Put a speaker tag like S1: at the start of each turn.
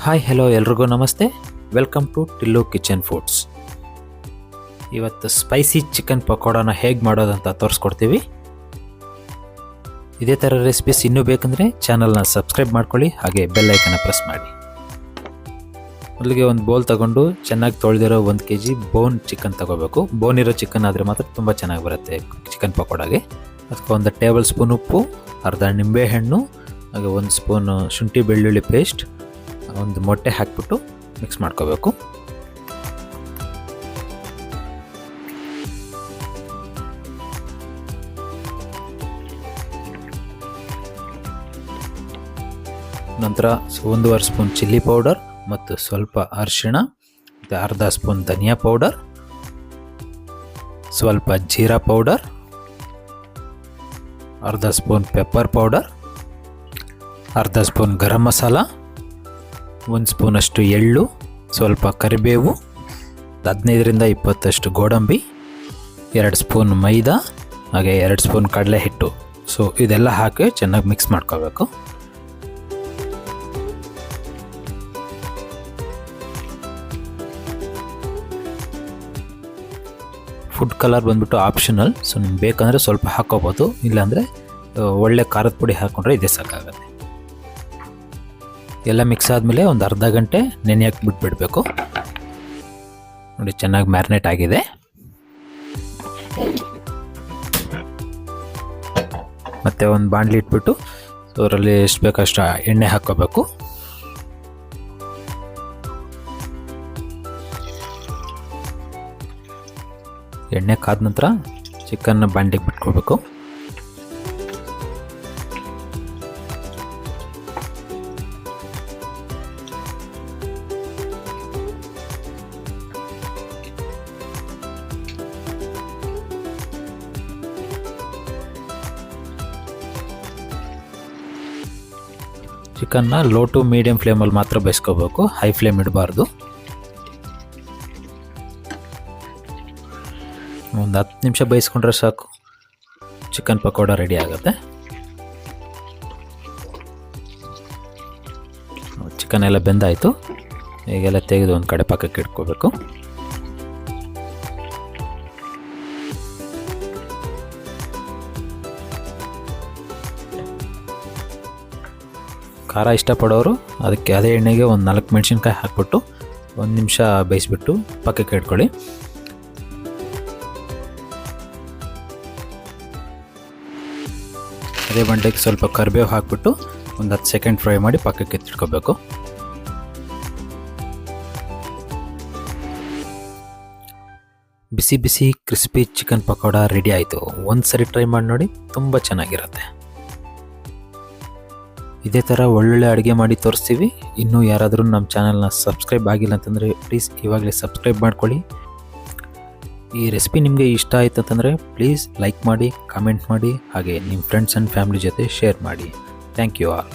S1: Hi hello ಎಲ್ರಿಗೂ ನಮಸ್ತೆ. Welcome to Tillu kitchen foods. ಇವತ್ತು ಸ್ಪೈಸಿ ಚಿಕನ್ ಪಕೋಡಾನ ಹೇಗೆ ಮಾಡೋದಂತ ತೋರಿಸ್ಕೊಡ್ತೀವಿ. ಇದೇ ಥರ ರೆಸಿಪೀಸ್ ಇನ್ನೂ ಬೇಕಂದರೆ ಚಾನಲ್ನ ಸಬ್ಸ್ಕ್ರೈಬ್ ಮಾಡ್ಕೊಳ್ಳಿ, ಹಾಗೆ ಬೆಲ್ ಐಕನ್ನ ಪ್ರೆಸ್ ಮಾಡಿ. ಮೊದಲಿಗೆ ಒಂದು ಬೌಲ್ ತಗೊಂಡು ಚೆನ್ನಾಗಿ ತೊಳೆದಿರೋ 1 kg ಬೋನ್ ಚಿಕನ್ ತಗೋಬೇಕು. ಬೋನ್ ಇರೋ ಚಿಕನ್ ಆದರೆ ಮಾತ್ರ ತುಂಬ ಚೆನ್ನಾಗಿ ಬರುತ್ತೆ ಚಿಕನ್ ಪಕೋಡಾಗೆ. ಅದಕ್ಕೆ 1 ಟೇಬಲ್ ಸ್ಪೂನ್ ಉಪ್ಪು, ಅರ್ಧ ನಿಂಬೆಹಣ್ಣು, ಹಾಗೆ 1 ಸ್ಪೂನ್ ಶುಂಠಿ ಬೆಳ್ಳುಳ್ಳಿ ಪೇಸ್ಟ್, 1 ಮೊಟ್ಟೆ ಹಾಕಿಬಿಟ್ಟು ಮಿಕ್ಸ್ ಮಾಡ್ಕೋಬೇಕು. ನಂತರ 1.5 ಸ್ಪೂನ್ ಚಿಲ್ಲಿ ಪೌಡರ್ ಮತ್ತು ಸ್ವಲ್ಪ ಅರಿಶಿಣ, ಮತ್ತು ಅರ್ಧ ಸ್ಪೂನ್ ಧನಿಯಾ ಪೌಡರ್, ಸ್ವಲ್ಪ ಜೀರಾ ಪೌಡರ್, ಅರ್ಧ ಸ್ಪೂನ್ ಪೆಪ್ಪರ್ ಪೌಡರ್, ಅರ್ಧ ಸ್ಪೂನ್ ಗರಂ ಮಸಾಲ, 1 ಸ್ಪೂನಷ್ಟು ಎಳ್ಳು, ಸ್ವಲ್ಪ ಕರಿಬೇವು, 15ರಿಂದ 20 ಗೋಡಂಬಿ, 2 ಸ್ಪೂನ್ ಮೈದಾ, ಹಾಗೆ 2 ಸ್ಪೂನ್ ಕಡಲೆ ಹಿಟ್ಟು. ಸೊ ಇದೆಲ್ಲ ಹಾಕಿ ಚೆನ್ನಾಗಿ ಮಿಕ್ಸ್ ಮಾಡ್ಕೋಬೇಕು. ಫುಡ್ ಕಲರ್ ಬಂದ್ಬಿಟ್ಟು ಆಪ್ಷನಲ್, ಸೊ ನಿಮ್ಗೆ ಬೇಕಂದರೆ ಸ್ವಲ್ಪ ಹಾಕೋಬೋದು, ಇಲ್ಲಾಂದರೆ ಒಳ್ಳೆ ಖಾರದ ಪುಡಿ ಹಾಕ್ಕೊಂಡ್ರೆ ಇದೇ ಸಾಕಾಗುತ್ತೆ. ಎಲ್ಲ ಮಿಕ್ಸ್ ಆದಮೇಲೆ ಒಂದು ಅರ್ಧ ಗಂಟೆ ನೆನೆಯಕ್ಕೆ ಬಿಟ್ಬಿಡಬೇಕು. ನೋಡಿ, ಚೆನ್ನಾಗಿ ಮ್ಯಾರಿನೇಟ್ ಆಗಿದೆ. ಮತ್ತು ಒಂದು ಬಾಣಲಿ ಇಟ್ಬಿಟ್ಟು ಅದರಲ್ಲಿ ಎಷ್ಟು ಬೇಕಷ್ಟು ಎಣ್ಣೆ ಹಾಕ್ಕೋಬೇಕು. ಎಣ್ಣೆ ಕಾದ ನಂತರ ಚಿಕನ್ನ ಬಾಣಲಿಗೆ ಬಿಟ್ಕೊಳ್ಬೇಕು. ಚಿಕನ್ನ ಲೋ ಟು ಮೀಡಿಯಂ ಫ್ಲೇಮಲ್ಲಿ ಮಾತ್ರ ಬೇಯಿಸ್ಕೋಬೇಕು, ಹೈ ಫ್ಲೇಮ್ ಇಡಬಾರ್ದು. ಒಂದು 10 ನಿಮಿಷ ಬೇಯಿಸ್ಕೊಂಡ್ರೆ ಸಾಕು, ಚಿಕನ್ ಪಕೋಡ ರೆಡಿ ಆಗುತ್ತೆ. ಚಿಕನ್ ಎಲ್ಲ ಬೆಂದಾಯಿತು, ಈಗೆಲ್ಲ ತೆಗೆದು ಒಂದು ಕಡೆ ಪಕ್ಕಕ್ಕೆ ಇಟ್ಕೋಬೇಕು. ಖಾರ ಇಷ್ಟಪಡೋರು ಅದಕ್ಕೆ ಅದೇ ಎಣ್ಣೆಗೆ ಒಂದು 4 ಮೆಣಸಿನ್ಕಾಯಿ ಹಾಕ್ಬಿಟ್ಟು 1 ನಿಮಿಷ ಬೇಯಿಸ್ಬಿಟ್ಟು ಪಕ್ಕಕ್ಕೆ ಇಟ್ಕೊಳ್ಳಿ. ಅದೇ ಬಂಡೆಗೆ ಸ್ವಲ್ಪ ಕರಿಬೇವು ಹಾಕ್ಬಿಟ್ಟು ಒಂದು 10 ಸೆಕೆಂಡ್ ಫ್ರೈ ಮಾಡಿ ಪಕ್ಕಕ್ಕೆ ಎತ್ತಿಟ್ಕೋಬೇಕು. ಬಿಸಿ ಬಿಸಿ ಕ್ರಿಸ್ಪಿ ಚಿಕನ್ ಪಕೋಡ ರೆಡಿ ಆಯಿತು. ಒಂದು ಸರಿ ಟ್ರೈ ಮಾಡಿ ನೋಡಿ, ತುಂಬ ಚೆನ್ನಾಗಿರುತ್ತೆ. ಇದೇ ಥರ ಒಳ್ಳೊಳ್ಳೆ ಅಡುಗೆ ಮಾಡಿ ತೋರಿಸ್ತೀವಿ. ಇನ್ನೂ ಯಾರಾದರೂ ನಮ್ಮ ಚಾನಲ್ನ ಸಬ್ಸ್ಕ್ರೈಬ್ ಆಗಿಲ್ಲ ಅಂತಂದರೆ ಪ್ಲೀಸ್ ಇವಾಗಲೇ ಸಬ್ಸ್ಕ್ರೈಬ್ ಮಾಡ್ಕೊಳ್ಳಿ. ಈ ರೆಸಿಪಿ ನಿಮಗೆ ಇಷ್ಟ ಆಯಿತು ಅಂತಂದರೆ ಪ್ಲೀಸ್ ಲೈಕ್ ಮಾಡಿ, ಕಾಮೆಂಟ್ ಮಾಡಿ, ಹಾಗೆ ನಿಮ್ಮ ಫ್ರೆಂಡ್ಸ್ ಆ್ಯಂಡ್ ಫ್ಯಾಮಿಲಿ ಜೊತೆ ಶೇರ್ ಮಾಡಿ. Thank you all.